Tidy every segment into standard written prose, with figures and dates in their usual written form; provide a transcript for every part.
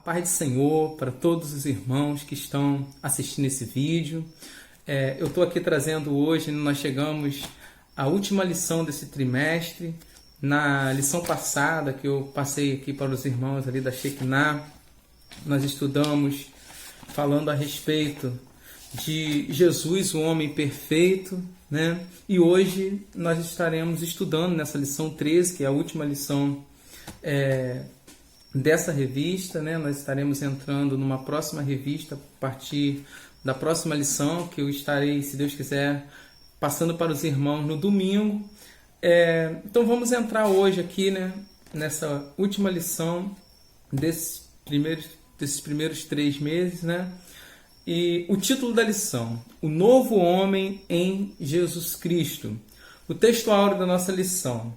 Paz do Senhor para todos os irmãos que estão assistindo esse vídeo. Eu estou aqui trazendo hoje, nós chegamos à última lição desse trimestre. Na lição passada que eu passei aqui para os irmãos ali da Shekinah, nós estudamos falando a respeito de Jesus, o homem perfeito, né? E hoje nós estaremos estudando nessa lição 13, que é a última lição dessa revista, né? Nós estaremos entrando numa próxima revista a partir da próxima lição, que eu estarei, se Deus quiser, passando para os irmãos no domingo. Então vamos entrar hoje aqui, né, nessa última lição desses primeiros 3 meses, né? E o título da lição: O Novo Homem em Jesus Cristo. O texto áureo da nossa lição: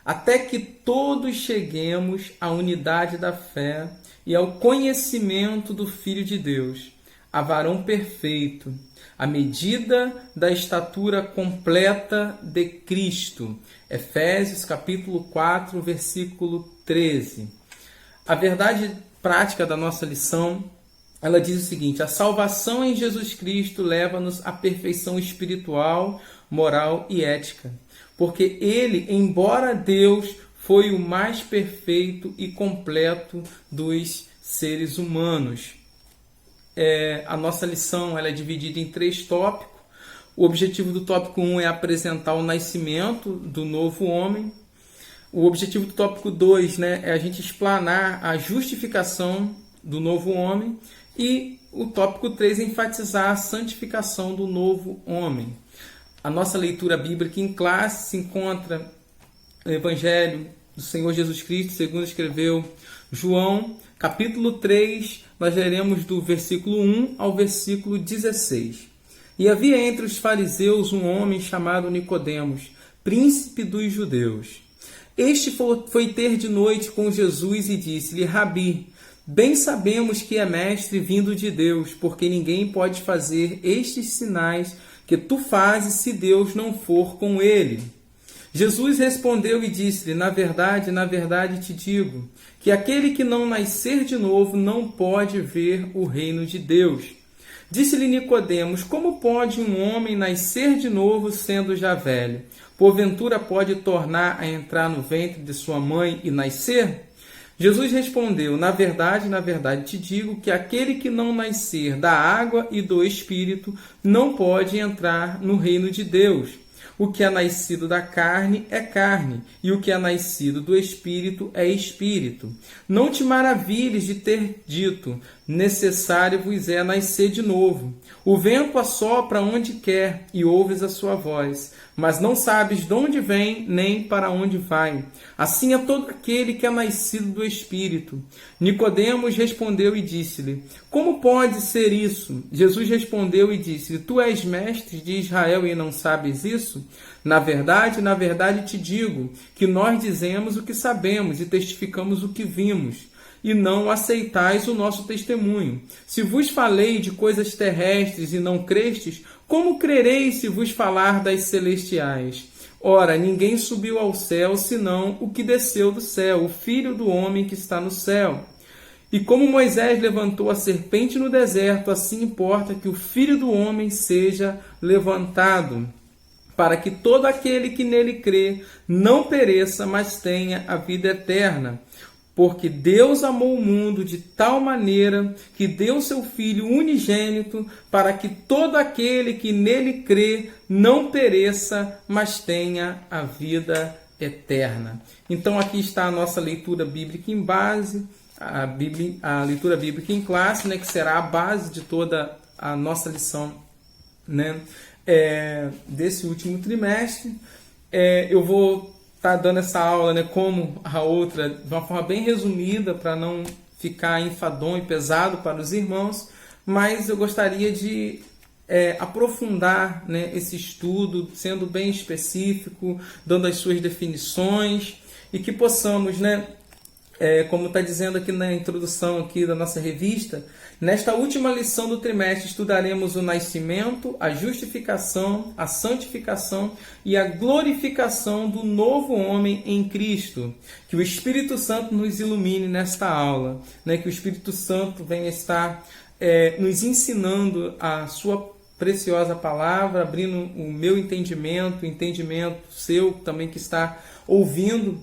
até que todos cheguemos à unidade da fé e ao conhecimento do Filho de Deus, a varão perfeito, à medida da estatura completa de Cristo. Efésios capítulo 4, versículo 13. A verdade prática da nossa lição, ela diz o seguinte: a salvação em Jesus Cristo leva-nos à perfeição espiritual, moral e ética. Porque ele, embora Deus, foi o mais perfeito e completo dos seres humanos. A nossa lição ela é dividida em 3 tópicos. O objetivo do tópico 1 é apresentar o nascimento do novo homem. O objetivo do tópico 2, né, é a gente explanar a justificação do novo homem. E o tópico 3 é enfatizar a santificação do novo homem. A nossa leitura bíblica em classe se encontra no Evangelho do Senhor Jesus Cristo, segundo escreveu João, capítulo 3, nós leremos do versículo 1 ao versículo 16. E havia entre os fariseus um homem chamado Nicodemos, príncipe dos judeus. Este foi ter de noite com Jesus e disse-lhe: Rabi, bem sabemos que é mestre vindo de Deus, porque ninguém pode fazer estes sinais que tu fazes se Deus não for com ele. Jesus respondeu e disse-lhe: na verdade te digo, que aquele que não nascer de novo não pode ver o reino de Deus. Disse-lhe Nicodemos: como pode um homem nascer de novo sendo já velho? Porventura pode tornar a entrar no ventre de sua mãe e nascer? Jesus respondeu: na verdade te digo que aquele que não nascer da água e do Espírito não pode entrar no reino de Deus. O que é nascido da carne é carne, e o que é nascido do Espírito é Espírito. Não te maravilhes de ter dito: necessário vos é nascer de novo. O vento assopra onde quer, e ouves a sua voz, mas não sabes de onde vem, nem para onde vai. Assim é todo aquele que é nascido do Espírito. Nicodemos respondeu e disse-lhe: como pode ser isso? Jesus respondeu e disse-lhe: tu és mestre de Israel e não sabes isso? Na verdade te digo, que nós dizemos o que sabemos e testificamos o que vimos, e não aceitais o nosso testemunho. Se vos falei de coisas terrestres e não crestes, como crereis se vos falar das celestiais? Ora, ninguém subiu ao céu, senão o que desceu do céu, o Filho do homem que está no céu. E como Moisés levantou a serpente no deserto, assim importa que o Filho do homem seja levantado, para que todo aquele que nele crê não pereça, mas tenha a vida eterna. Porque Deus amou o mundo de tal maneira que deu seu Filho unigênito, para que todo aquele que nele crê não pereça, mas tenha a vida eterna. Então aqui está a nossa leitura bíblica em base, a leitura bíblica em classe, né, que será a base de toda a nossa lição, né, desse último trimestre. Eu vou estar dando essa aula, né, como a outra, de uma forma bem resumida, para não ficar enfadonho e pesado para os irmãos, mas eu gostaria de aprofundar, né, esse estudo, sendo bem específico, dando as suas definições, e que possamos, né, como está dizendo aqui na introdução aqui da nossa revista, nesta última lição do trimestre estudaremos o nascimento, a justificação, a santificação e a glorificação do novo homem em Cristo. Que o Espírito Santo nos ilumine nesta aula, né? Que o Espírito Santo venha estar nos ensinando a sua preciosa palavra, abrindo o meu entendimento, o entendimento seu também que está ouvindo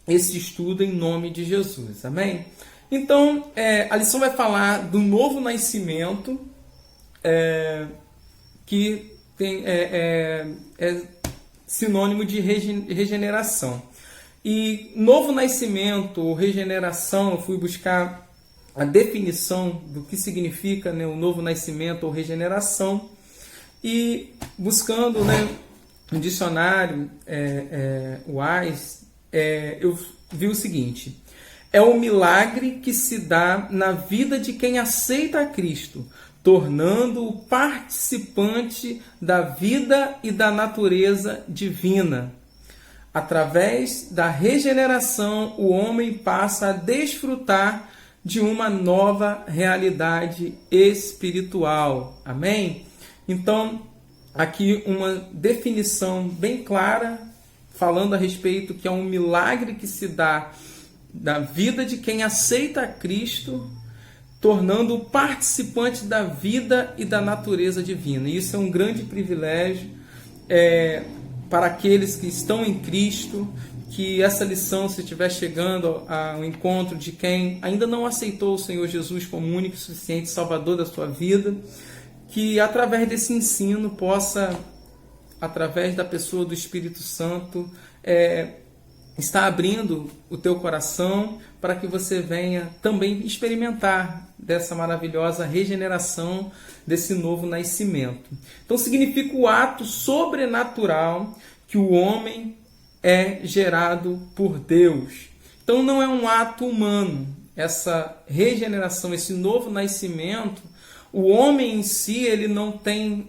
esse estudo em nome de Jesus. Amém? Então, a lição vai falar do novo nascimento, que é sinônimo de regeneração. E novo nascimento ou regeneração, eu fui buscar a definição do que significa, né, o novo nascimento ou regeneração, e buscando, né, no dicionário Wise, eu vi o seguinte: é o milagre que se dá na vida de quem aceita a Cristo, tornando-o participante da vida e da natureza divina. Através da regeneração, o homem passa a desfrutar de uma nova realidade espiritual. Amém? Então, aqui uma definição bem clara, falando a respeito que é um milagre que se dá da vida de quem aceita a Cristo, tornando-o participante da vida e da natureza divina. E isso é um grande privilégio para aqueles que estão em Cristo, que essa lição, se estiver chegando ao encontro de quem ainda não aceitou o Senhor Jesus como único e suficiente Salvador da sua vida, que através desse ensino possa, através da pessoa do Espírito Santo, estar abrindo o teu coração para que você venha também experimentar dessa maravilhosa regeneração, desse novo nascimento. Então significa o ato sobrenatural que o homem é gerado por Deus. Então não é um ato humano. Essa regeneração, esse novo nascimento, o homem em si ele não tem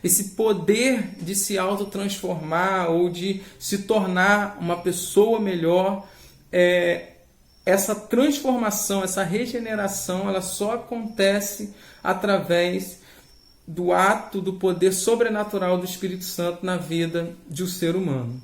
esse poder de se autotransformar ou de se tornar uma pessoa melhor. Essa transformação, essa regeneração, ela só acontece através do ato, do poder sobrenatural do Espírito Santo na vida de um ser humano.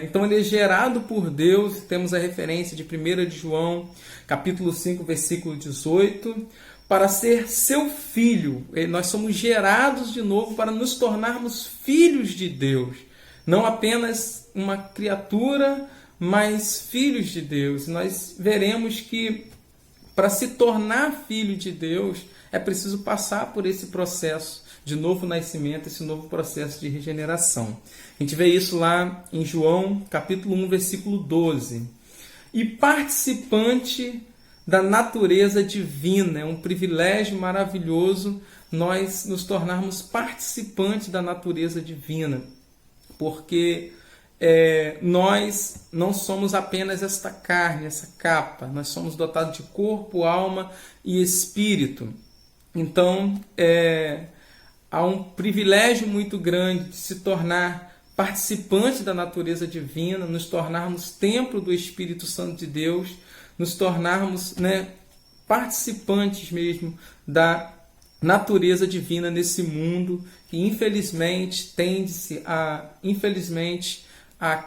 Então ele é gerado por Deus. Temos a referência de 1 de João, capítulo 5, versículo 18, para ser seu filho. Nós somos gerados de novo para nos tornarmos filhos de Deus. Não apenas uma criatura, mas filhos de Deus. Nós veremos que para se tornar filho de Deus é preciso passar por esse processo de novo nascimento, esse novo processo de regeneração. A gente vê isso lá em João, capítulo 1, versículo 12. E participante da natureza divina. É um privilégio maravilhoso nós nos tornarmos participantes da natureza divina, porque nós não somos apenas esta carne, essa capa. Nós somos dotados de corpo, alma e espírito. Então, há um privilégio muito grande de se tornar participante da natureza divina, nos tornarmos templo do Espírito Santo de Deus, nos tornarmos, participantes mesmo da natureza divina nesse mundo que infelizmente tende-se a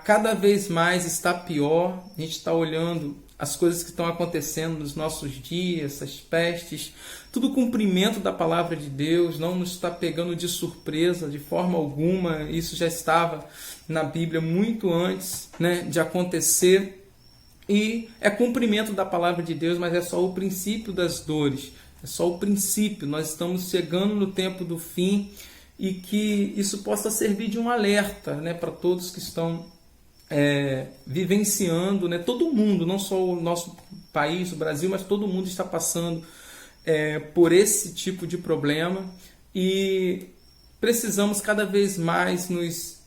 cada vez mais estar pior. A gente está olhando as coisas que estão acontecendo nos nossos dias, essas pestes, tudo cumprimento da palavra de Deus, não nos está pegando de surpresa de forma alguma. Isso já estava na Bíblia muito antes, de acontecer, e é cumprimento da palavra de Deus, mas é só o princípio das dores, é só o princípio. Nós estamos chegando no tempo do fim, e que isso possa servir de um alerta, para todos que estão vivenciando, todo mundo, não só o nosso país, o Brasil, mas todo mundo está passando por esse tipo de problema, e precisamos cada vez mais nos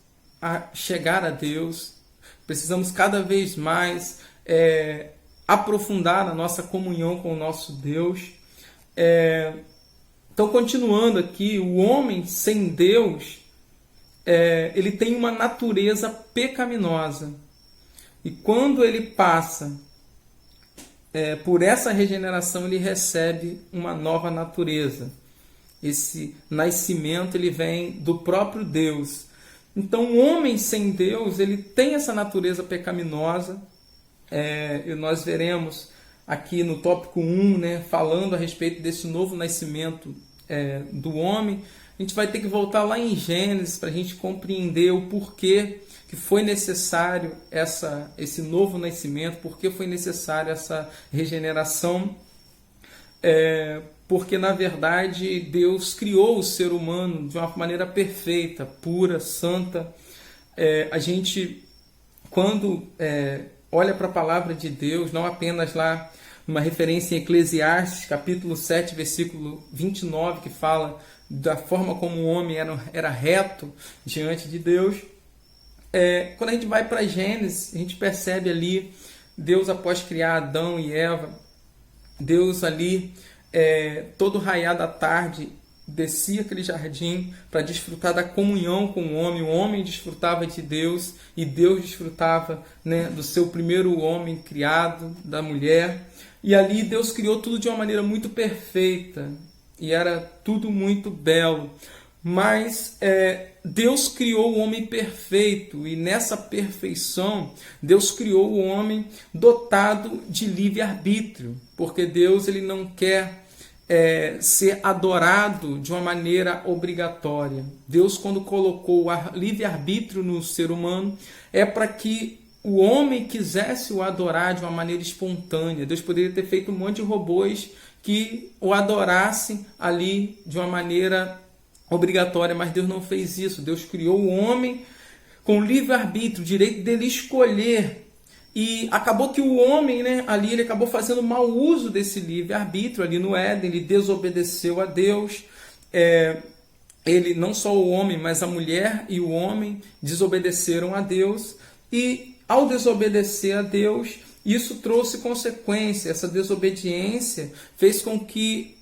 chegar a Deus, precisamos cada vez mais aprofundar na nossa comunhão com o nosso Deus. Então, continuando aqui, o homem sem Deus, ele tem uma natureza pecaminosa. E quando ele passa por essa regeneração, ele recebe uma nova natureza. Esse nascimento ele vem do próprio Deus. Então, o homem sem Deus, ele tem essa natureza pecaminosa. E nós veremos aqui no tópico 1, né, falando a respeito desse novo nascimento do homem. A gente vai ter que voltar lá em Gênesis para a gente compreender o porquê que foi necessário esse novo nascimento, porquê foi necessário essa regeneração. Porque, na verdade, Deus criou o ser humano de uma maneira perfeita, pura, santa. A gente, quando olha para a palavra de Deus, não apenas lá uma referência em Eclesiastes, capítulo 7, versículo 29, que fala da forma como o homem era reto diante de Deus. Quando a gente vai para Gênesis, a gente percebe ali Deus, após criar Adão e Eva, Deus ali, todo raiar da tarde, descia aquele jardim para desfrutar da comunhão com o homem desfrutava de Deus e Deus desfrutava, né, do seu primeiro homem criado, da mulher. E ali Deus criou tudo de uma maneira muito perfeita e era tudo muito belo. Mas Deus criou o homem perfeito e nessa perfeição Deus criou o homem dotado de livre-arbítrio, porque Deus ele não quer ser adorado de uma maneira obrigatória. Deus, quando colocou o livre-arbítrio no ser humano, é para que o homem quisesse o adorar de uma maneira espontânea. Deus poderia ter feito um monte de robôs que o adorassem ali de uma maneira obrigatória, mas Deus não fez isso. Deus criou o homem com livre-arbítrio, o direito dele escolher. E acabou que o homem, né, ali ele acabou fazendo mau uso desse livre-arbítrio ali no Éden, ele desobedeceu a Deus. Ele, não só o homem, mas a mulher e o homem desobedeceram a Deus. E ao desobedecer a Deus, isso trouxe consequência. Essa desobediência fez com que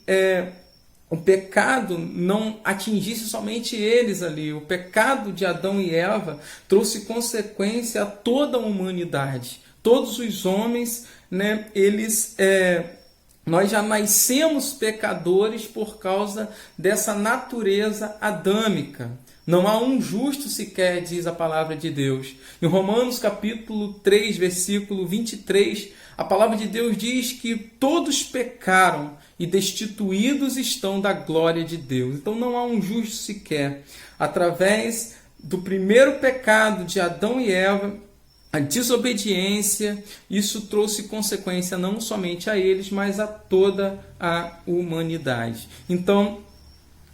o pecado não atingisse somente eles ali. O pecado de Adão e Eva trouxe consequência a toda a humanidade. Todos os homens, né, nós já nascemos pecadores por causa dessa natureza adâmica. Não há um justo sequer, diz a palavra de Deus. Em Romanos capítulo 3, versículo 23, a palavra de Deus diz que todos pecaram e destituídos estão da glória de Deus. Então não há um justo sequer. Através do primeiro pecado de Adão e Eva, a desobediência, isso trouxe consequência não somente a eles, mas a toda a humanidade. Então,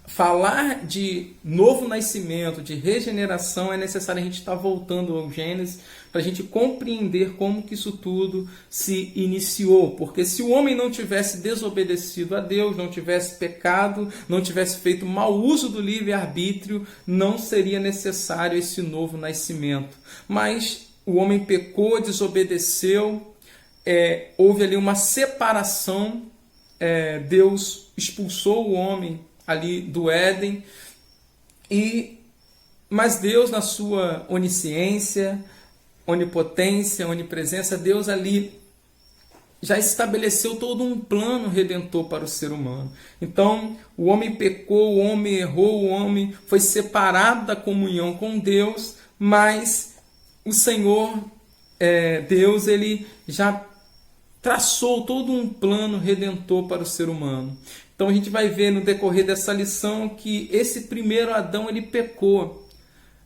falar de novo nascimento, de regeneração, é necessário a gente estar voltando ao Gênesis para a gente compreender como que isso tudo se iniciou. Porque se o homem não tivesse desobedecido a Deus, não tivesse pecado, não tivesse feito mau uso do livre-arbítrio, não seria necessário esse novo nascimento. Mas o homem pecou, desobedeceu, houve ali uma separação, Deus expulsou o homem ali do Éden, mas Deus, na sua onisciência, onipotência, onipresença, Deus ali já estabeleceu todo um plano redentor para o ser humano. Então, o homem pecou, o homem errou, o homem foi separado da comunhão com Deus, mas o Senhor, Deus, ele já traçou todo um plano redentor para o ser humano. Então a gente vai ver no decorrer dessa lição que esse primeiro Adão ele pecou,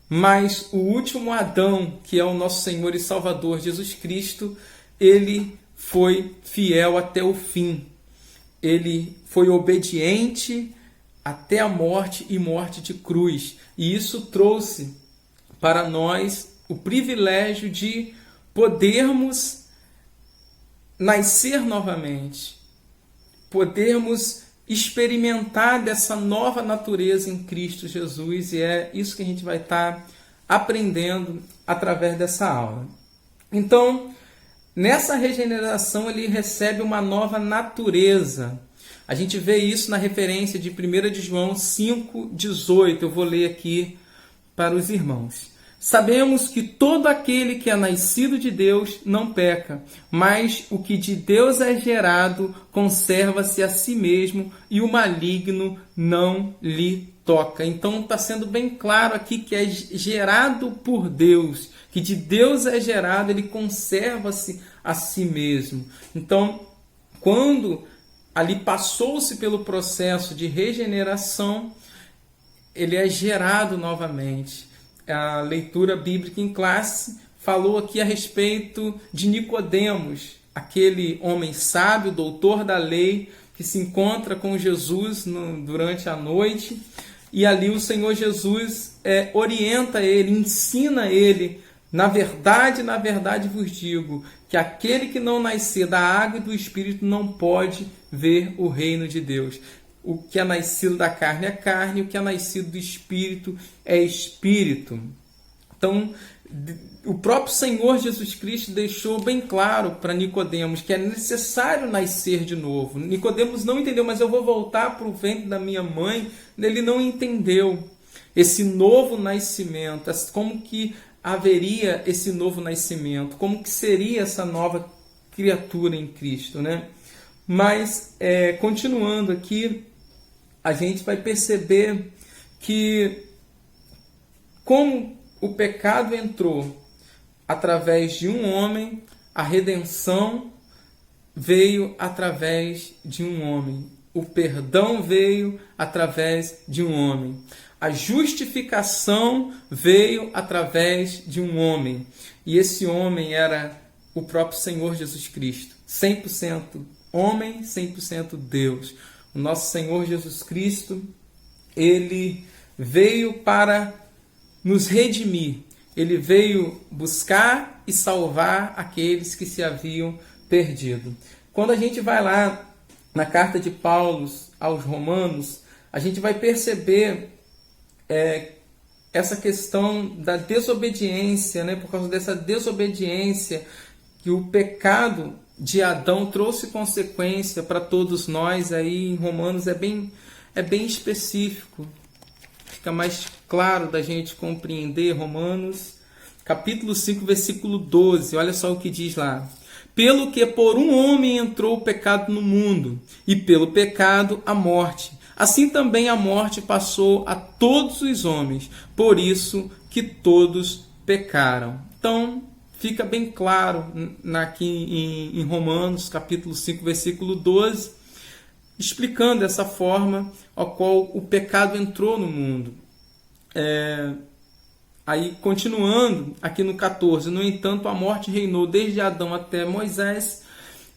mas o último Adão, que é o nosso Senhor e Salvador Jesus Cristo, ele foi fiel até o fim. Ele foi obediente até a morte e morte de cruz. E isso trouxe para nós o privilégio de podermos nascer novamente, podermos experimentar dessa nova natureza em Cristo Jesus, e é isso que a gente vai estar aprendendo através dessa aula. Então, nessa regeneração ele recebe uma nova natureza. A gente vê isso na referência de 1 de João 5,18. Eu vou ler aqui para os irmãos. Sabemos que todo aquele que é nascido de Deus não peca, mas o que de Deus é gerado conserva-se a si mesmo e o maligno não lhe toca. Então está sendo bem claro aqui que é gerado por Deus, que de Deus é gerado, ele conserva-se a si mesmo. Então, quando ali passou-se pelo processo de regeneração, ele é gerado novamente. A leitura bíblica em classe falou aqui a respeito de Nicodemos, aquele homem sábio, doutor da lei, que se encontra com Jesus durante a noite, e ali o Senhor Jesus orienta ele, ensina ele: na verdade vos digo, que aquele que não nascer da água e do Espírito não pode ver o reino de Deus. O que é nascido da carne é carne, o que é nascido do Espírito é Espírito. Então, o próprio Senhor Jesus Cristo deixou bem claro para Nicodemos que é necessário nascer de novo. Nicodemos não entendeu, mas eu vou voltar para o ventre da minha mãe. Ele não entendeu esse novo nascimento, como que haveria esse novo nascimento, como que seria essa nova criatura em Cristo, né? Mas, continuando aqui, a gente vai perceber que como o pecado entrou através de um homem, a redenção veio através de um homem. O perdão veio através de um homem. A justificação veio através de um homem. E esse homem era o próprio Senhor Jesus Cristo. 100% homem, 100% Deus. O nosso Senhor Jesus Cristo, ele veio para nos redimir. Ele veio buscar e salvar aqueles que se haviam perdido. Quando a gente vai lá na carta de Paulo aos Romanos, a gente vai perceber essa questão da desobediência, né? Por causa dessa desobediência que o pecado de Adão trouxe consequência para todos nós. Aí em Romanos é bem específico, fica mais claro da gente compreender. Romanos capítulo 5, versículo 12, olha só o que diz lá: pelo que por um homem entrou o pecado no mundo, e pelo pecado a morte, assim também a morte passou a todos os homens, por isso que todos pecaram. Então fica bem claro aqui em Romanos, capítulo 5, versículo 12, explicando essa forma a qual o pecado entrou no mundo. Aí, continuando aqui no 14, no entanto, a morte reinou desde Adão até Moisés,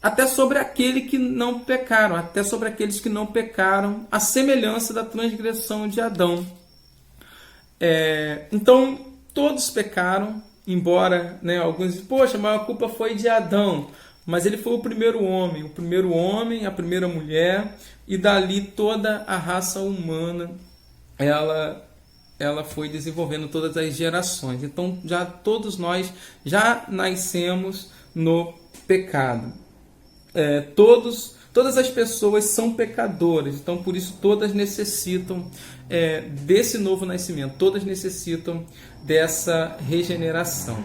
até sobre aquele que não pecaram, até sobre aqueles que não pecaram, a semelhança da transgressão de Adão. Então, todos pecaram, embora, né, alguns dizem, poxa, mas a culpa foi de Adão. Mas ele foi o primeiro homem, a primeira mulher, e dali toda a raça humana, ela foi desenvolvendo todas as gerações. Então, já todos nós já nascemos no pecado. Todas as pessoas são pecadoras, então por isso todas necessitam desse novo nascimento, todas necessitam dessa regeneração.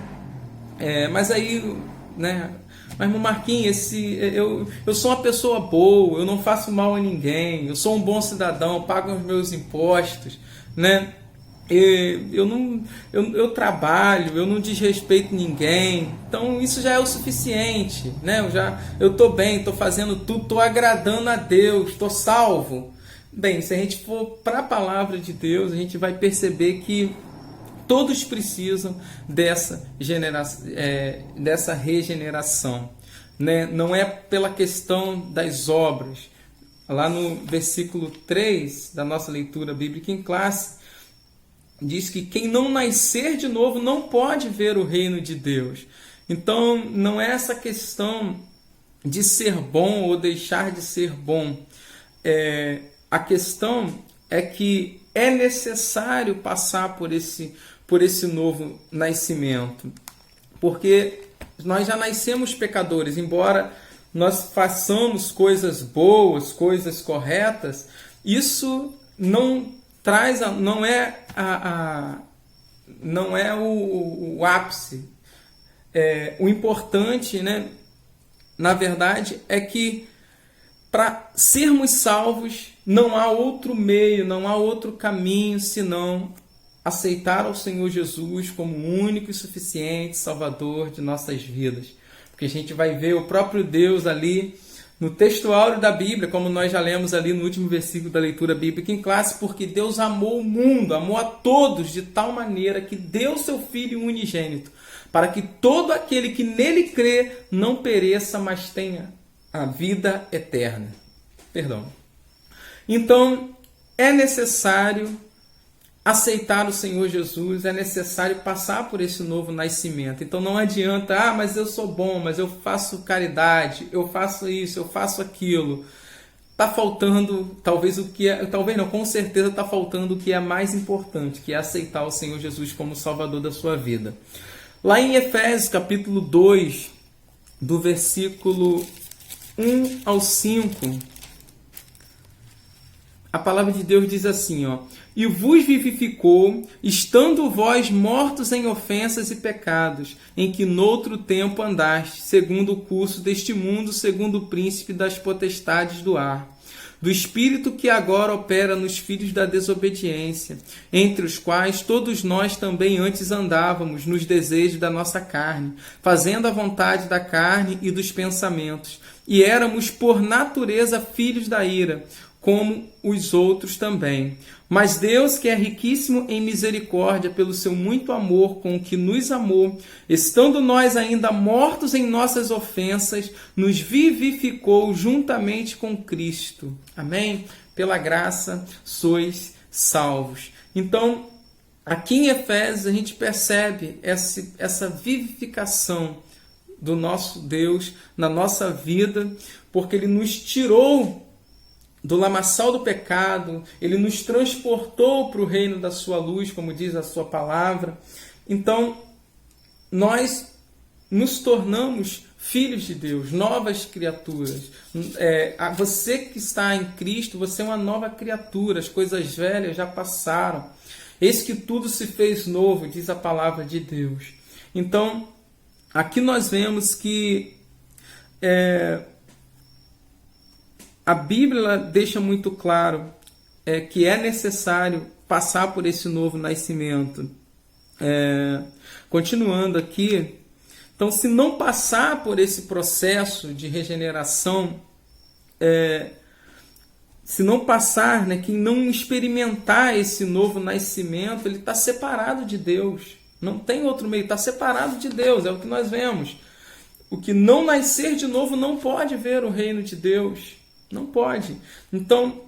Mas aí, né? Mas Marquinhos, eu sou uma pessoa boa, eu não faço mal a ninguém, eu sou um bom cidadão, eu pago os meus impostos, né? Eu trabalho, eu não desrespeito ninguém, então isso já é o suficiente, né? Eu estou bem, estou fazendo tudo, estou agradando a Deus, estou salvo. Bem, se a gente for para a palavra de Deus, a gente vai perceber que todos precisam dessa regeneração, né? Não é pela questão das obras. Lá no versículo 3 da nossa leitura bíblica em classe, diz que quem não nascer de novo não pode ver o reino de Deus. Então, não é essa questão de ser bom ou deixar de ser bom. A questão é que é necessário passar por esse novo nascimento. Porque nós já nascemos pecadores, embora nós façamos coisas boas, coisas corretas, isso não é não é o ápice. O importante, né, na verdade, é que para sermos salvos não há outro meio, não há outro caminho senão aceitar ao Senhor Jesus como o único e suficiente Salvador de nossas vidas. Porque a gente vai ver o próprio Deus ali no texto áureo da Bíblia, como nós já lemos ali no último versículo da leitura bíblica em classe, porque Deus amou o mundo, amou a todos de tal maneira que deu seu Filho unigênito, para que todo aquele que nele crê não pereça, mas tenha a vida eterna. Perdão. Então, é necessário aceitar o Senhor Jesus, é necessário passar por esse novo nascimento. Então não adianta, mas eu sou bom, mas eu faço caridade, eu faço isso, eu faço aquilo. Está faltando, com certeza está faltando o que é mais importante, que é aceitar o Senhor Jesus como Salvador da sua vida. Lá em Efésios capítulo 2, do versículo 1 ao 5, a palavra de Deus diz assim, e vos vivificou, estando vós mortos em ofensas e pecados, em que noutro tempo andaste, segundo o curso deste mundo, segundo o príncipe das potestades do ar, do espírito que agora opera nos filhos da desobediência, entre os quais todos nós também antes andávamos nos desejos da nossa carne, fazendo a vontade da carne e dos pensamentos, e éramos por natureza filhos da ira, como os outros também. Mas Deus, que é riquíssimo em misericórdia, pelo seu muito amor com que nos amou, estando nós ainda mortos em nossas ofensas, nos vivificou juntamente com Cristo. Amém? Pela graça sois salvos. Então, aqui em Efésios a gente percebe essa vivificação do nosso Deus na nossa vida, porque Ele nos tirou do lamaçal do pecado, Ele nos transportou para o reino da sua luz, como diz a sua palavra. Então, nós nos tornamos filhos de Deus, novas criaturas. Você que está em Cristo, você é uma nova criatura, as coisas velhas já passaram. Eis que tudo se fez novo, diz a palavra de Deus. Então, aqui nós vemos que a Bíblia deixa muito claro que é necessário passar por esse novo nascimento. Continuando aqui, então, se não passar por esse processo de regeneração, se não passar, quem não experimentar esse novo nascimento, ele está separado de Deus. Não tem outro meio, está separado de Deus, é o que nós vemos. O que não nascer de novo não pode ver o reino de Deus. Não pode. Então,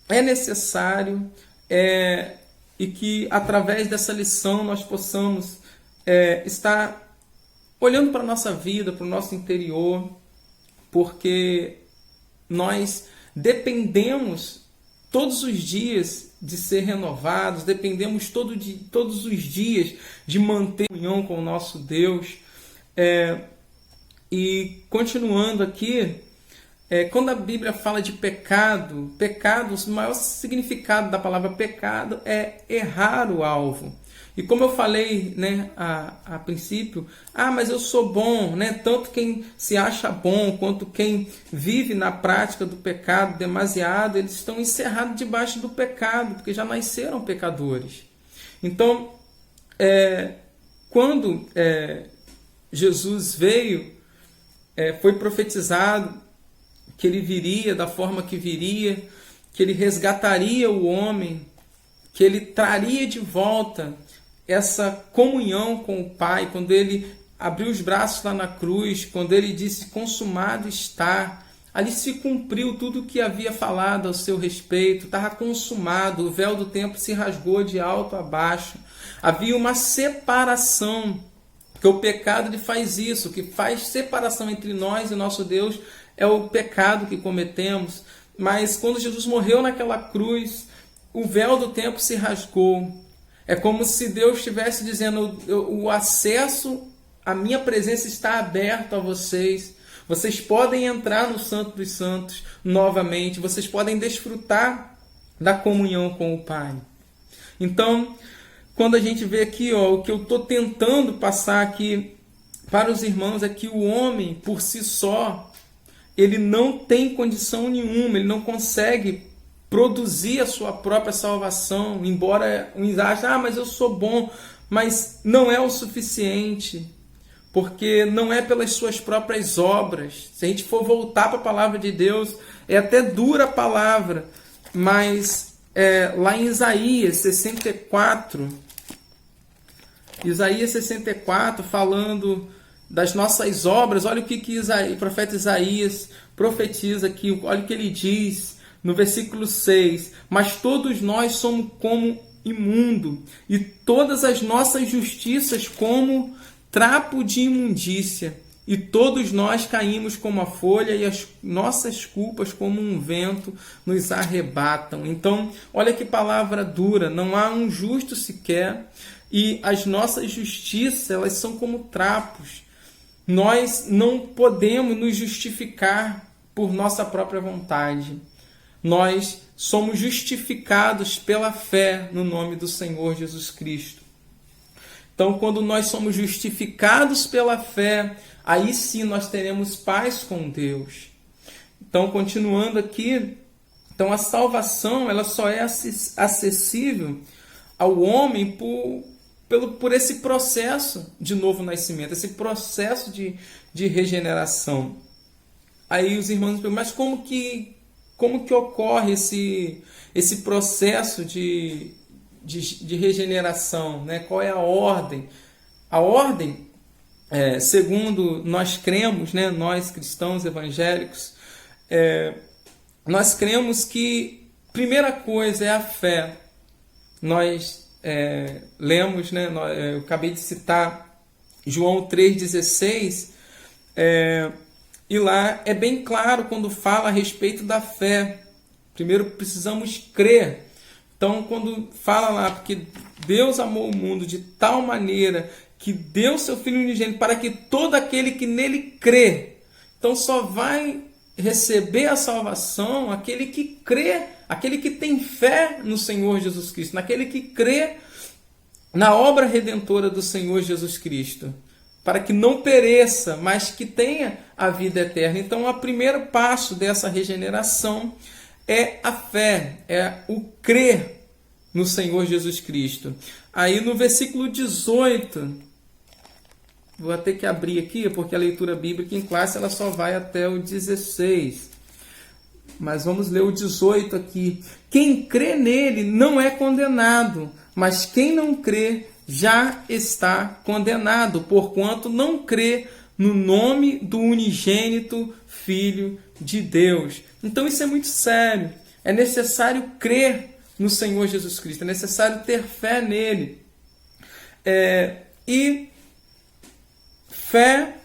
é necessário e que através dessa lição nós possamos estar olhando para a nossa vida, para o nosso interior, porque nós dependemos todos os dias de ser renovados, dependemos todos os dias de manter comunhão com o nosso Deus. E continuando aqui, quando a Bíblia fala de pecado, o maior significado da palavra pecado é errar o alvo. E como eu falei a princípio, mas eu sou bom, tanto quem se acha bom quanto quem vive na prática do pecado demasiado, eles estão encerrados debaixo do pecado, porque já nasceram pecadores. Então, quando Jesus veio, foi profetizado que ele viria da forma que viria, que ele resgataria o homem, que ele traria de volta essa comunhão com o Pai, quando ele abriu os braços lá na cruz, quando ele disse, consumado está, ali se cumpriu tudo o que havia falado ao seu respeito, estava consumado, o véu do templo se rasgou de alto a baixo, havia uma separação, porque o pecado ele faz isso, o que faz separação entre nós e nosso Deus é o pecado que cometemos. Mas quando Jesus morreu naquela cruz, o véu do templo se rasgou. É como se Deus estivesse dizendo, o acesso, a minha presença está aberto a vocês. Vocês podem entrar no Santo dos Santos novamente. Vocês podem desfrutar da comunhão com o Pai. Então, quando a gente vê aqui, o que eu estou tentando passar aqui para os irmãos é que o homem, por si só, ele não tem condição nenhuma, ele não consegue produzir a sua própria salvação, embora uns achem, mas eu sou bom, mas não é o suficiente, porque não é pelas suas próprias obras. Se a gente for voltar para a palavra de Deus, é até dura a palavra, mas lá em Isaías 64, falando das nossas obras, olha o que o profeta Isaías profetiza aqui, olha o que ele diz no versículo 6, mas todos nós somos como imundo, e todas as nossas justiças como trapo de imundícia, e todos nós caímos como a folha, e as nossas culpas como um vento nos arrebatam. Então, olha que palavra dura, não há um justo sequer, e as nossas justiças, elas são como trapos. Nós não podemos nos justificar por nossa própria vontade. Nós somos justificados pela fé no nome do Senhor Jesus Cristo. Então, quando nós somos justificados pela fé, aí sim nós teremos paz com Deus. Então, continuando aqui, então a salvação ela só é acessível ao homem por esse processo de novo nascimento, esse processo de regeneração. Aí os irmãos perguntam, mas como que ocorre esse processo de regeneração, né? Qual é a ordem? A ordem, segundo nós cremos, né? Nós cristãos evangélicos, nós cremos que primeira coisa é a fé. Nós lemos, né? Eu acabei de citar João 3,16, e lá é bem claro quando fala a respeito da fé. Primeiro precisamos crer. Então, quando fala lá, porque Deus amou o mundo de tal maneira que deu seu Filho unigênito para que todo aquele que nele crê. Então, só vai receber a salvação aquele que crê, aquele que tem fé no Senhor Jesus Cristo, naquele que crê na obra redentora do Senhor Jesus Cristo, para que não pereça, mas que tenha a vida eterna. Então, o primeiro passo dessa regeneração é a fé, é o crer no Senhor Jesus Cristo. Aí no versículo 18, vou ter que abrir aqui, porque a leitura bíblica em classe ela só vai até o 16. Mas vamos ler o 18 aqui. Quem crê nele não é condenado, mas quem não crê já está condenado, porquanto não crê no nome do unigênito Filho de Deus. Então isso é muito sério. É necessário crer no Senhor Jesus Cristo, é necessário ter fé nele. E fé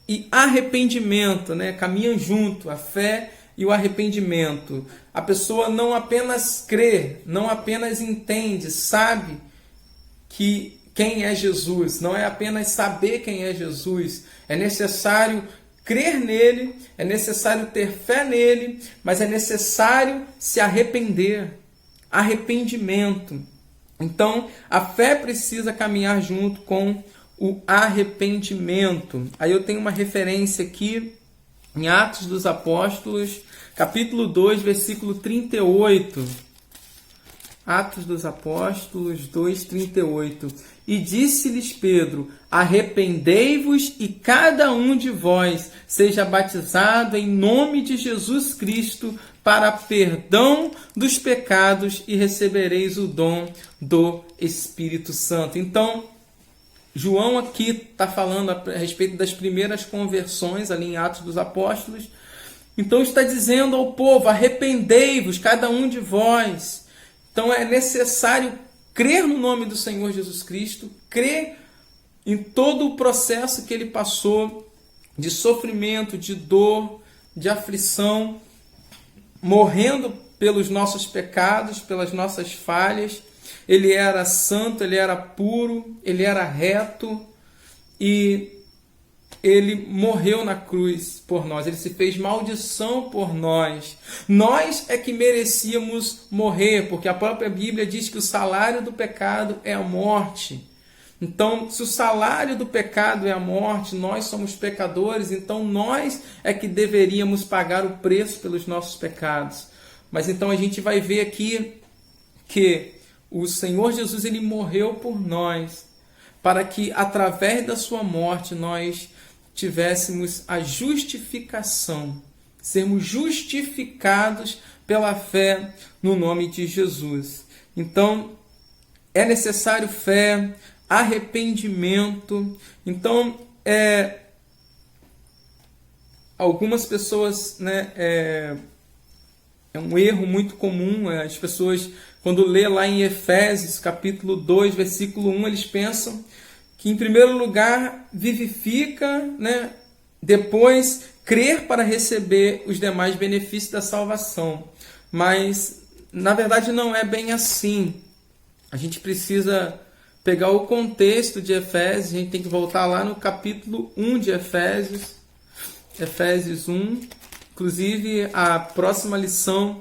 e arrependimento, né? Caminham junto, a fé e o arrependimento. A pessoa não apenas crê, não apenas entende, sabe quem é Jesus, não é apenas saber quem é Jesus, é necessário crer nele, é necessário ter fé nele, mas é necessário se arrepender, arrependimento. Então, a fé precisa caminhar junto com o arrependimento. Aí eu tenho uma referência aqui em Atos dos Apóstolos, capítulo 2, versículo 38. Atos dos Apóstolos 2:38. E disse-lhes Pedro: arrependei-vos e cada um de vós seja batizado em nome de Jesus Cristo para perdão dos pecados e recebereis o dom do Espírito Santo. Então, João aqui está falando a respeito das primeiras conversões ali em Atos dos Apóstolos. Então está dizendo ao povo: arrependei-vos cada um de vós. Então é necessário crer no nome do Senhor Jesus Cristo, crer em todo o processo que ele passou de sofrimento, de dor, de aflição, morrendo pelos nossos pecados, pelas nossas falhas. Ele era santo, ele era puro, ele era reto e ele morreu na cruz por nós, ele se fez maldição por nós. Nós é que merecíamos morrer, porque a própria Bíblia diz que o salário do pecado é a morte. Então, se o salário do pecado é a morte, nós somos pecadores, então nós é que deveríamos pagar o preço pelos nossos pecados. Mas então a gente vai ver aqui que o Senhor Jesus, ele morreu por nós, para que através da sua morte nós tivéssemos a justificação, sermos justificados pela fé no nome de Jesus. Então, é necessário fé, arrependimento. Então, algumas pessoas, né, é um erro muito comum, as pessoas, quando lê lá em Efésios, capítulo 2, versículo 1, eles pensam que, em primeiro lugar, vivifica, né, depois crer para receber os demais benefícios da salvação. Mas, na verdade, não é bem assim. A gente precisa pegar o contexto de Efésios, a gente tem que voltar lá no capítulo 1 de Efésios, Efésios 1. Inclusive, a próxima lição,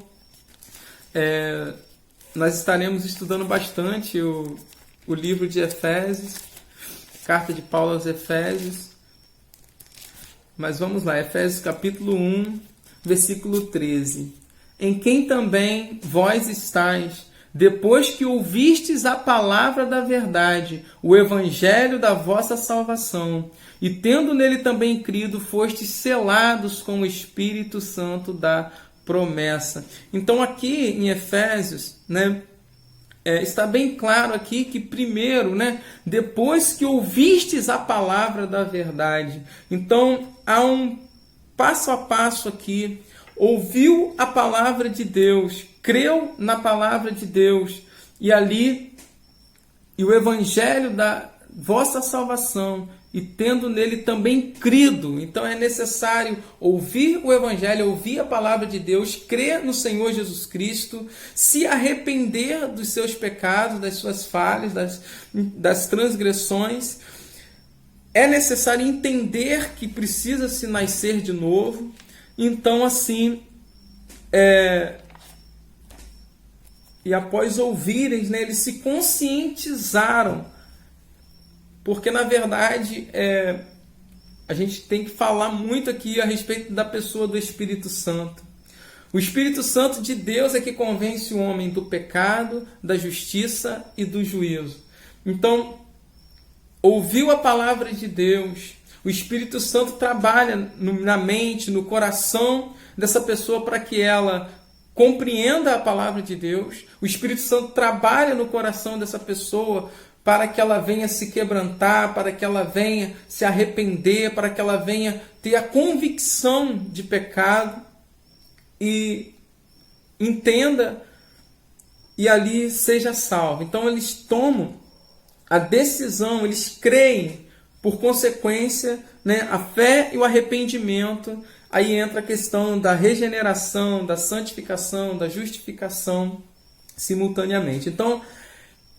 nós estaremos estudando bastante o livro de Efésios, carta de Paulo aos Efésios. Mas vamos lá, Efésios capítulo 1, versículo 13. Em quem também vós estáis, depois que ouvistes a palavra da verdade, o evangelho da vossa salvação, e tendo nele também crido, fostes selados com o Espírito Santo da promessa. Então aqui em Efésios, né, está bem claro aqui que primeiro, né, depois que ouvistes a palavra da verdade, então há um passo a passo aqui. Ouviu a palavra de Deus, creu na palavra de Deus, e o evangelho da vossa salvação, e tendo nele também crido. Então é necessário ouvir o evangelho, ouvir a palavra de Deus, crer no Senhor Jesus Cristo, se arrepender dos seus pecados, das suas falhas, das transgressões. É necessário entender que precisa se nascer de novo. Então, assim, e após ouvirem, né, eles se conscientizaram, porque, na verdade, a gente tem que falar muito aqui a respeito da pessoa do Espírito Santo. O Espírito Santo de Deus é que convence o homem do pecado, da justiça e do juízo. Então, ouviu a palavra de Deus, o Espírito Santo trabalha na mente, no coração dessa pessoa para que ela compreenda a palavra de Deus. O Espírito Santo trabalha no coração dessa pessoa para que ela venha se quebrantar, para que ela venha se arrepender, para que ela venha ter a convicção de pecado e entenda e ali seja salvo. Então eles tomam a decisão, eles creem. Por consequência, né, a fé e o arrependimento, aí entra a questão da regeneração, da santificação, da justificação simultaneamente. Então,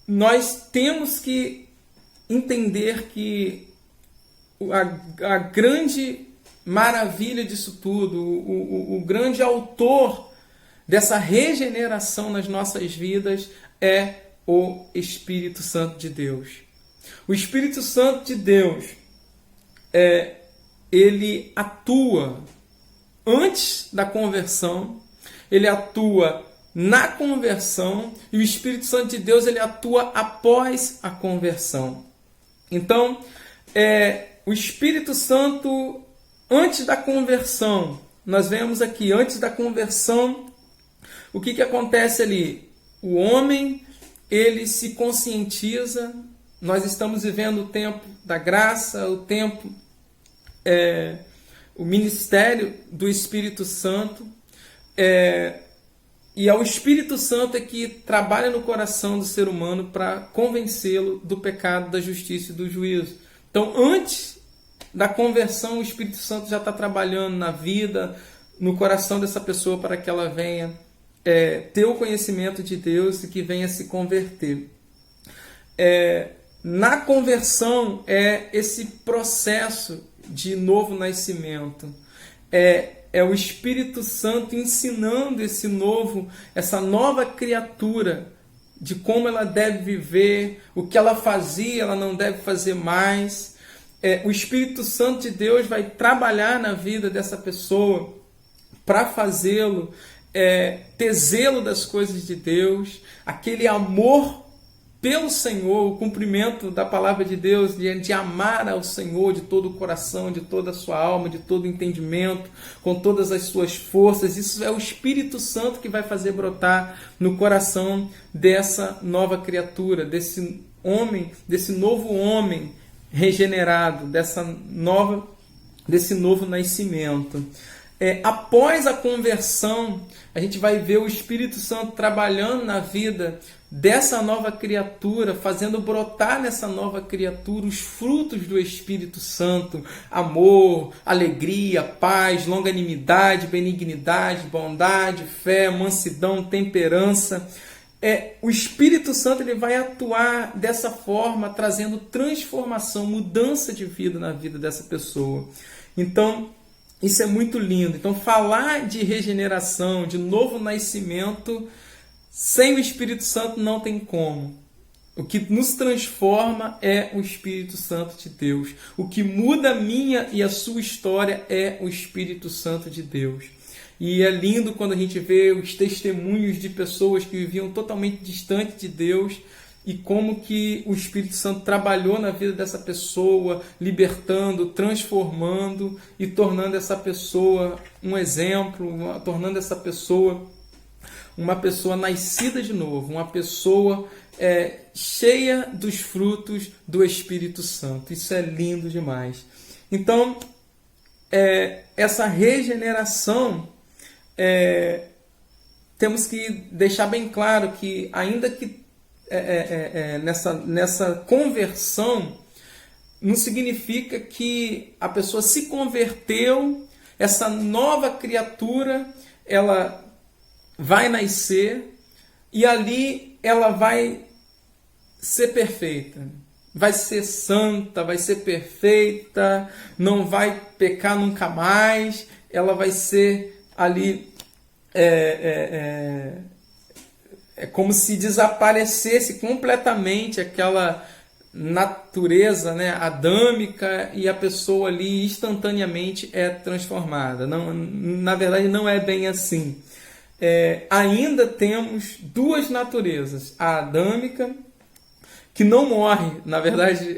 nós temos que entender que a grande maravilha disso tudo, o grande autor dessa regeneração nas nossas vidas é o Espírito Santo de Deus. O Espírito Santo de Deus, ele atua antes da conversão, ele atua na conversão, e o Espírito Santo de Deus, ele atua após a conversão. Então, o Espírito Santo, antes da conversão, nós vemos aqui, antes da conversão, o que acontece ali? O homem, ele se conscientiza. Nós estamos vivendo o tempo da graça, o tempo, o ministério do Espírito Santo, e é o Espírito Santo que trabalha no coração do ser humano para convencê-lo do pecado, da justiça e do juízo. Então, antes da conversão, o Espírito Santo já está trabalhando na vida, no coração dessa pessoa para que ela venha ter o conhecimento de Deus e que venha se converter. Na conversão é esse processo de novo nascimento. É o Espírito Santo ensinando essa nova criatura de como ela deve viver, o que ela fazia, ela não deve fazer mais. O Espírito Santo de Deus vai trabalhar na vida dessa pessoa para fazê-lo ter zelo das coisas de Deus, aquele amor pelo Senhor, o cumprimento da palavra de Deus, de amar ao Senhor de todo o coração, de toda a sua alma, de todo o entendimento, com todas as suas forças. Isso é o Espírito Santo que vai fazer brotar no coração dessa nova criatura, desse novo homem regenerado, desse novo nascimento. Após a conversão, a gente vai ver o Espírito Santo trabalhando na vida dessa nova criatura, fazendo brotar nessa nova criatura os frutos do Espírito Santo: amor, alegria, paz, longanimidade, benignidade, bondade, fé, mansidão, temperança. O Espírito Santo ele vai atuar dessa forma, trazendo transformação, mudança de vida na vida dessa pessoa. Então, isso é muito lindo. Então, falar de regeneração, de novo nascimento, sem o Espírito Santo não tem como. O que nos transforma é o Espírito Santo de Deus. O que muda a minha e a sua história é o Espírito Santo de Deus. E é lindo quando a gente vê os testemunhos de pessoas que viviam totalmente distantes de Deus e como que o Espírito Santo trabalhou na vida dessa pessoa, libertando, transformando e tornando essa pessoa um exemplo, tornando essa pessoa uma pessoa nascida de novo, uma pessoa cheia dos frutos do Espírito Santo. Isso é lindo demais. Então, essa regeneração, temos que deixar bem claro que, ainda que nessa conversão, não significa que a pessoa se converteu, essa nova criatura, ela vai nascer e ali ela vai ser perfeita, vai ser santa, vai ser perfeita, não vai pecar nunca mais, ela vai ser ali como se desaparecesse completamente aquela natureza, né, adâmica, e a pessoa ali instantaneamente é transformada. Não, na verdade, não é bem assim. Ainda temos duas naturezas: a adâmica, que não morre. Na verdade,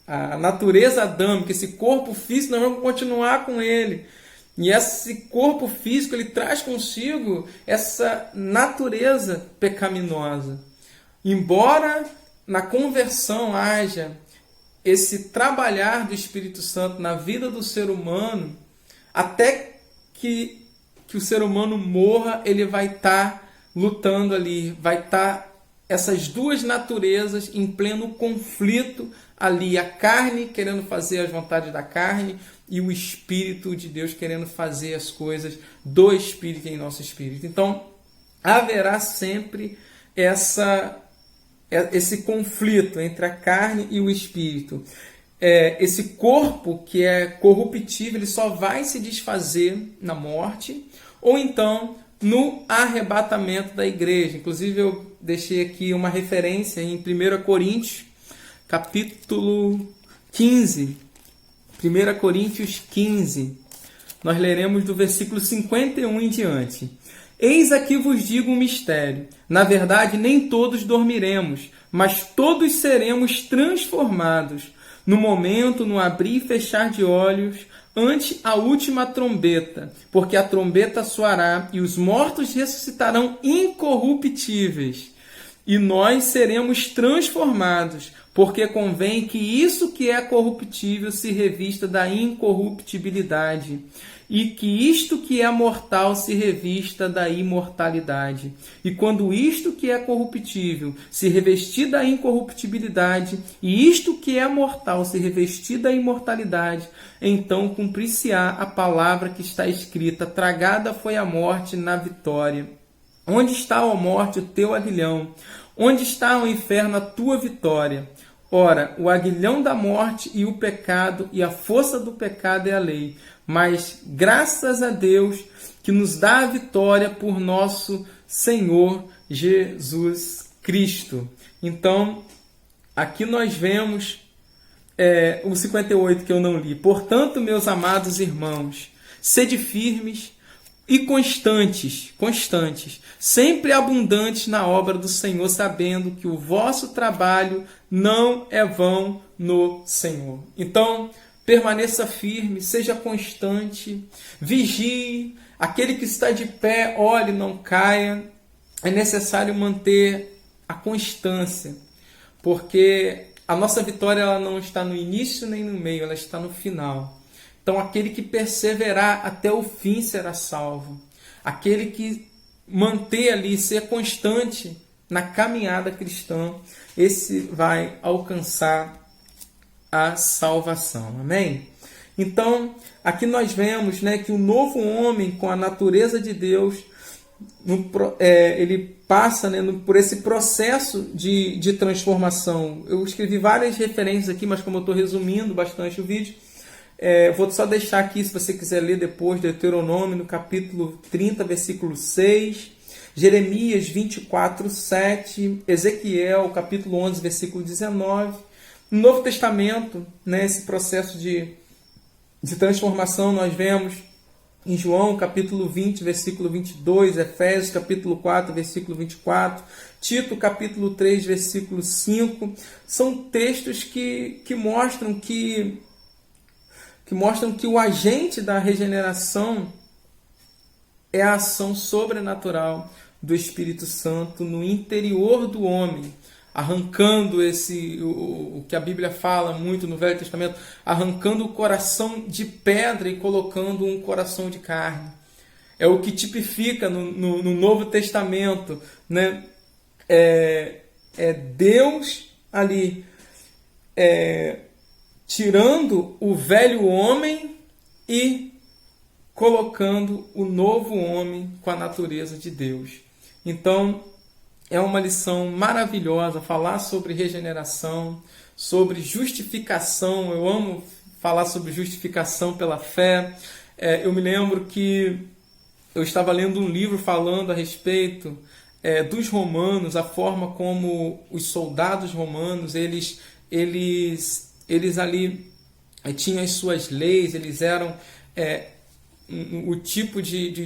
a natureza adâmica, esse corpo físico, nós vamos continuar com ele. E esse corpo físico, ele traz consigo essa natureza pecaminosa. Embora na conversão haja esse trabalhar do Espírito Santo na vida do ser humano, até que o ser humano morra, ele vai estar lutando ali, vai estar essas duas naturezas em pleno conflito ali, a carne querendo fazer as vontades da carne e o Espírito de Deus querendo fazer as coisas do Espírito em nosso espírito. Então, haverá sempre esse conflito entre a carne e o Espírito. Esse corpo que é corruptível, ele só vai se desfazer na morte ou então no arrebatamento da igreja. Inclusive, eu deixei aqui uma referência em 1 Coríntios, capítulo 15. 1 Coríntios 15. Nós leremos do versículo 51 em diante. Eis aqui vos digo um mistério. Na verdade, nem todos dormiremos, mas todos seremos transformados. No momento, no abrir e fechar de olhos, ante a última trombeta, porque a trombeta soará e os mortos ressuscitarão incorruptíveis, e nós seremos transformados, porque convém que isso que é corruptível se revista da incorruptibilidade, e que isto que é mortal se revista da imortalidade. E quando isto que é corruptível se revestir da incorruptibilidade, e isto que é mortal se revestir da imortalidade, então cumprir-se-á a palavra que está escrita: tragada foi a morte na vitória. Onde está, ó morte, o teu aguilhão? Onde está, o inferno, a tua vitória? Ora, o aguilhão da morte e o pecado, e a força do pecado é a lei. Mas graças a Deus que nos dá a vitória por nosso Senhor Jesus Cristo. Então, aqui nós vemos o 58 que eu não li. Portanto, meus amados irmãos, sede firmes e constantes, sempre abundantes na obra do Senhor, sabendo que o vosso trabalho não é vão no Senhor. Então, permaneça firme, seja constante, vigie, aquele que está de pé, olhe, não caia. É necessário manter a constância, porque a nossa vitória ela não está no início nem no meio, ela está no final. Então, aquele que perseverar até o fim será salvo. Aquele que manter ali, ser constante na caminhada cristã, esse vai alcançar a salvação. Amém? Então, aqui nós vemos, né, que o novo homem com a natureza de Deus, ele passa, né, por esse processo de transformação. Eu escrevi várias referências aqui, mas como eu estou resumindo bastante o vídeo, vou só deixar aqui, se você quiser ler depois, Deuteronômio, no capítulo 30, versículo 6, Jeremias 24, 7, Ezequiel, capítulo 11, versículo 19. No Novo Testamento, né, esse processo de transformação nós vemos em João, capítulo 20, versículo 22, Efésios, capítulo 4, versículo 24, Tito, capítulo 3, versículo 5. São textos que mostram que o agente da regeneração é a ação sobrenatural do Espírito Santo no interior do homem, arrancando o que a Bíblia fala muito no Velho Testamento, arrancando o coração de pedra e colocando um coração de carne. É o que tipifica no Novo Testamento, né? É Deus ali tirando o velho homem e colocando o novo homem com a natureza de Deus. Então, é uma lição maravilhosa falar sobre regeneração, sobre justificação. Eu amo falar sobre justificação pela fé. Eu me lembro que eu estava lendo um livro falando a respeito dos romanos, a forma como os soldados romanos, eles ali tinham as suas leis, eles eram o tipo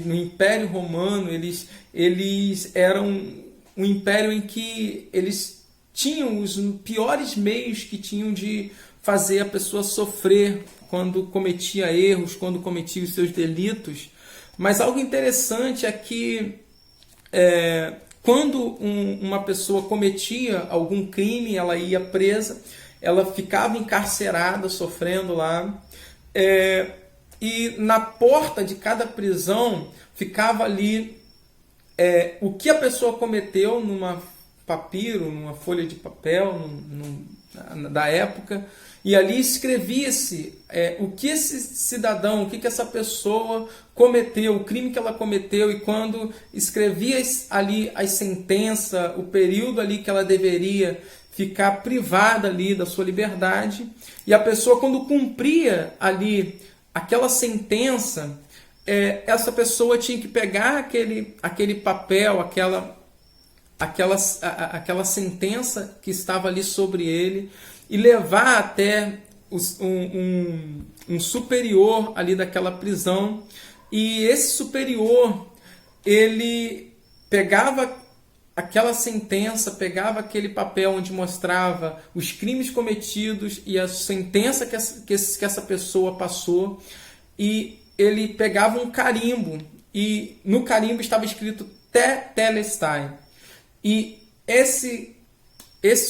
no Império Romano, eles eram um império em que eles tinham os piores meios que tinham de fazer a pessoa sofrer quando cometia erros, quando cometia os seus delitos. Mas algo interessante é que quando uma pessoa cometia algum crime, ela ia presa, ela ficava encarcerada, sofrendo lá, e na porta de cada prisão ficava ali o que a pessoa cometeu numa papiro, numa folha de papel da época, e ali escrevia-se o que esse cidadão, o que essa pessoa cometeu, o crime que ela cometeu, e quando escrevia ali a sentença, o período ali que ela deveria ficar privada ali da sua liberdade, e a pessoa, quando cumpria ali aquela sentença, essa pessoa tinha que pegar aquele papel, aquela sentença que estava ali sobre ele e levar até um superior ali daquela prisão, e esse superior, ele pegava aquela sentença, pegava aquele papel onde mostrava os crimes cometidos e a sentença que essa pessoa passou, e ele pegava um carimbo, e no carimbo estava escrito Tetelestai. E esse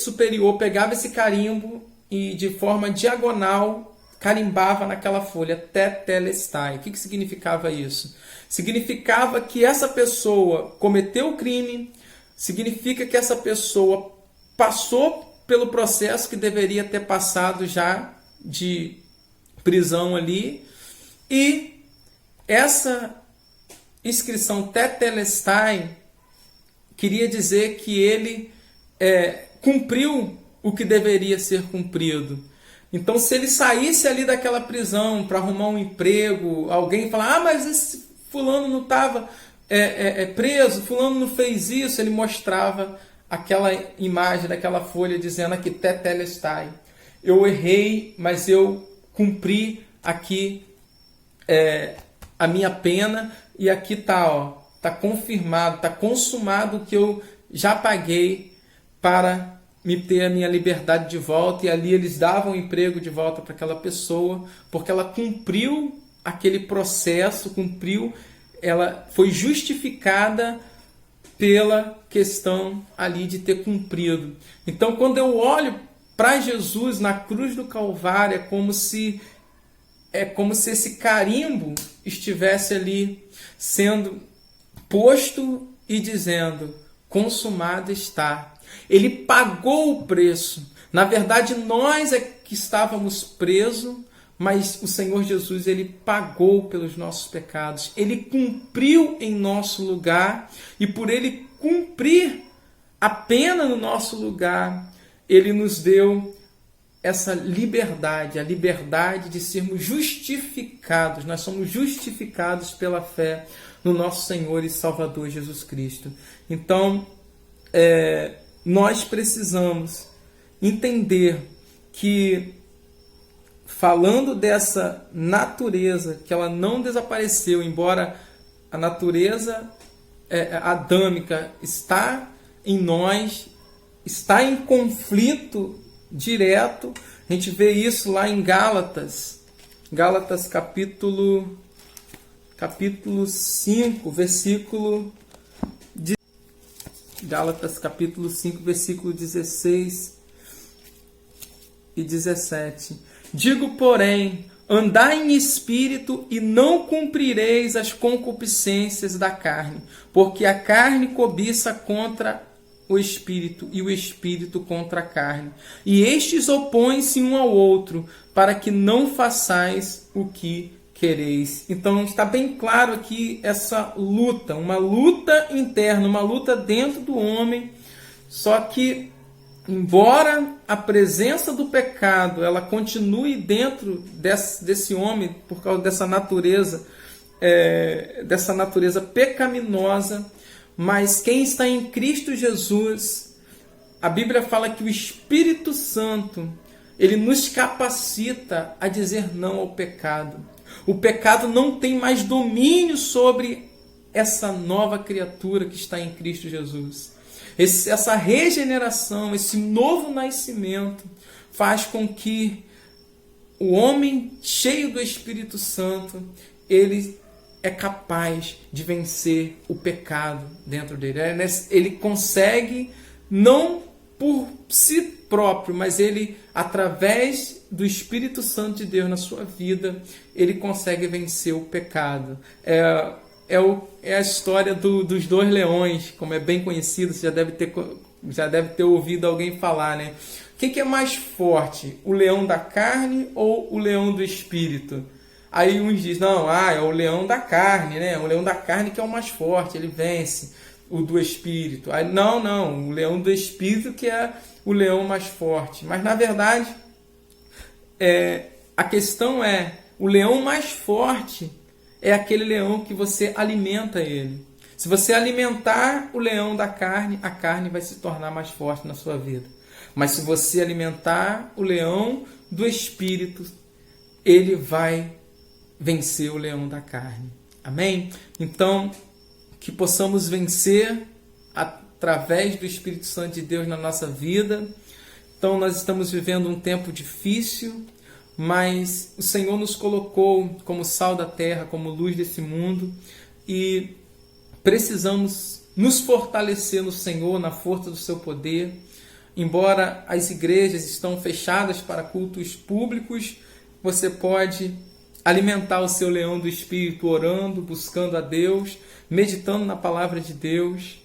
superior pegava esse carimbo e de forma diagonal carimbava naquela folha Tetelestai. O que significava isso? Significava que essa pessoa cometeu o crime, significa que essa pessoa passou pelo processo que deveria ter passado já de prisão ali, e essa inscrição Tetelestai queria dizer que ele cumpriu o que deveria ser cumprido. Então, se ele saísse ali daquela prisão para arrumar um emprego, alguém falar, mas esse fulano não estava preso, fulano não fez isso, ele mostrava aquela imagem daquela folha dizendo aqui, tetelestai. Eu errei, mas eu cumpri aqui a minha pena, e aqui está, está confirmado, está consumado o que eu já paguei para me ter a minha liberdade de volta. E ali eles davam emprego de volta para aquela pessoa, porque ela cumpriu aquele processo, ela foi justificada pela questão ali de ter cumprido. Então, quando eu olho para Jesus na cruz do Calvário, é como se esse carimbo estivesse ali sendo posto e dizendo, consumado está. Ele pagou o preço. Na verdade, nós é que estávamos presos, mas o Senhor Jesus, ele pagou pelos nossos pecados. Ele cumpriu em nosso lugar, e por ele cumprir a pena no nosso lugar, ele nos deu essa liberdade, a liberdade de sermos justificados. Nós somos justificados pela fé no nosso Senhor e Salvador Jesus Cristo. Então, nós precisamos entender que, falando dessa natureza, que ela não desapareceu, embora a natureza adâmica está em nós, está em conflito direto. A gente vê isso lá em Gálatas capítulo 5, versículo Gálatas capítulo 5, versículo 16 e 17. Digo, porém, andai em espírito e não cumprireis as concupiscências da carne, porque a carne cobiça contra o espírito e o espírito contra a carne. E estes opõem-se um ao outro, para que não façais o que quereis. Então está bem claro aqui essa luta, uma luta interna, uma luta dentro do homem. Só que, embora a presença do pecado ela continue dentro desse homem, por causa dessa natureza pecaminosa, mas quem está em Cristo Jesus, a Bíblia fala que o Espírito Santo, ele nos capacita a dizer não ao pecado. O pecado não tem mais domínio sobre essa nova criatura que está em Cristo Jesus. Essa regeneração, esse novo nascimento faz com que o homem cheio do Espírito Santo, ele é capaz de vencer o pecado dentro dele. Ele consegue, não por si próprio, mas ele, através do Espírito Santo de Deus na sua vida, ele consegue vencer o pecado. É a história dos dois leões, como é bem conhecido, você já deve ter ouvido alguém falar, né? O que é mais forte, o leão da carne ou o leão do espírito? Aí uns dizem, não, é o leão da carne, né? O leão da carne que é o mais forte, ele vence o do espírito. Aí, não, o leão do espírito que é o leão mais forte. Mas, na verdade, a questão o leão mais forte é aquele leão que você alimenta ele. Se você alimentar o leão da carne, a carne vai se tornar mais forte na sua vida. Mas se você alimentar o leão do espírito, ele vai vencer o leão da carne. Amém? Então, que possamos vencer através do Espírito Santo de Deus na nossa vida. Então, nós estamos vivendo um tempo difícil, mas o Senhor nos colocou como sal da terra, como luz desse mundo, e precisamos nos fortalecer no Senhor, na força do seu poder. Embora as igrejas estão fechadas para cultos públicos, você pode alimentar o seu leão do Espírito orando, buscando a Deus, meditando na palavra de Deus.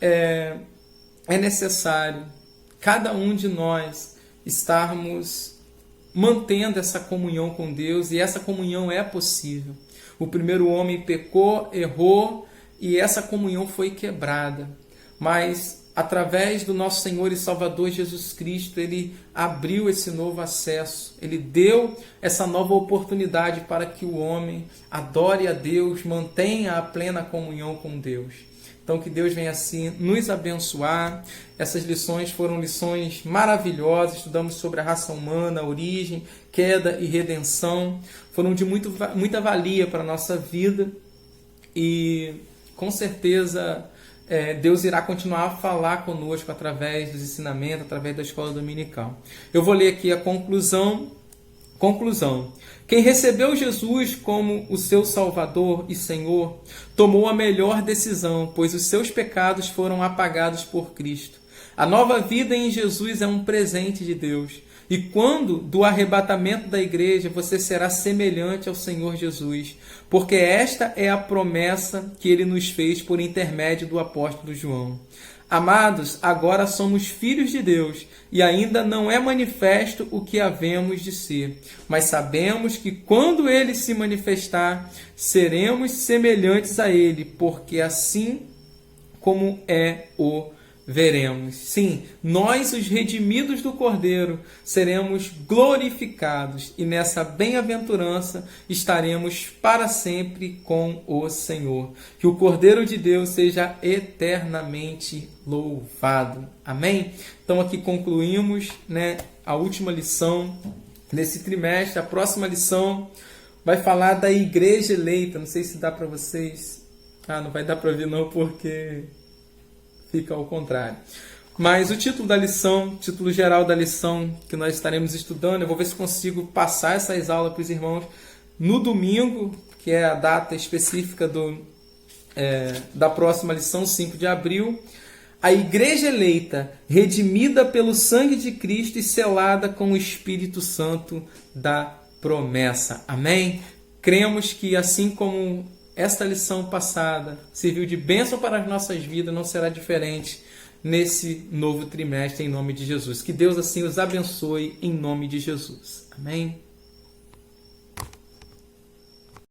É necessário cada um de nós estarmos mantendo essa comunhão com Deus, e essa comunhão é possível. O primeiro homem pecou, errou, e essa comunhão foi quebrada. Mas através do nosso Senhor e Salvador Jesus Cristo, Ele abriu esse novo acesso. Ele deu essa nova oportunidade para que o homem adore a Deus, mantenha a plena comunhão com Deus. Então, que Deus venha assim nos abençoar. Essas lições foram lições maravilhosas. Estudamos sobre a raça humana, a origem, queda e redenção. Foram de muita valia para a nossa vida. E, com certeza, Deus irá continuar a falar conosco através dos ensinamentos, através da escola dominical. Eu vou ler aqui a conclusão. Quem recebeu Jesus como o seu Salvador e Senhor, tomou a melhor decisão, pois os seus pecados foram apagados por Cristo. A nova vida em Jesus é um presente de Deus. E quando do arrebatamento da igreja, você será semelhante ao Senhor Jesus, porque esta é a promessa que Ele nos fez por intermédio do apóstolo João. Amados, agora somos filhos de Deus, e ainda não é manifesto o que havemos de ser. Mas sabemos que quando Ele se manifestar, seremos semelhantes a Ele, porque assim como o veremos. Sim, nós, os redimidos do Cordeiro, seremos glorificados, e nessa bem-aventurança estaremos para sempre com o Senhor. Que o Cordeiro de Deus seja eternamente louvado. Amém? Então aqui concluímos, a última lição desse trimestre. A próxima lição vai falar da igreja eleita. Não sei se dá para vocês. Não vai dar para ver não, porque fica ao contrário. Mas o título da lição, título geral da lição que nós estaremos estudando, eu vou ver se consigo passar essas aulas para os irmãos no domingo, que é a data específica da próxima lição, 5 de abril. A igreja eleita, redimida pelo sangue de Cristo e selada com o Espírito Santo da promessa. Amém? Cremos que assim como esta lição passada serviu de bênção para as nossas vidas, não será diferente nesse novo trimestre, em nome de Jesus. Que Deus assim os abençoe, em nome de Jesus. Amém?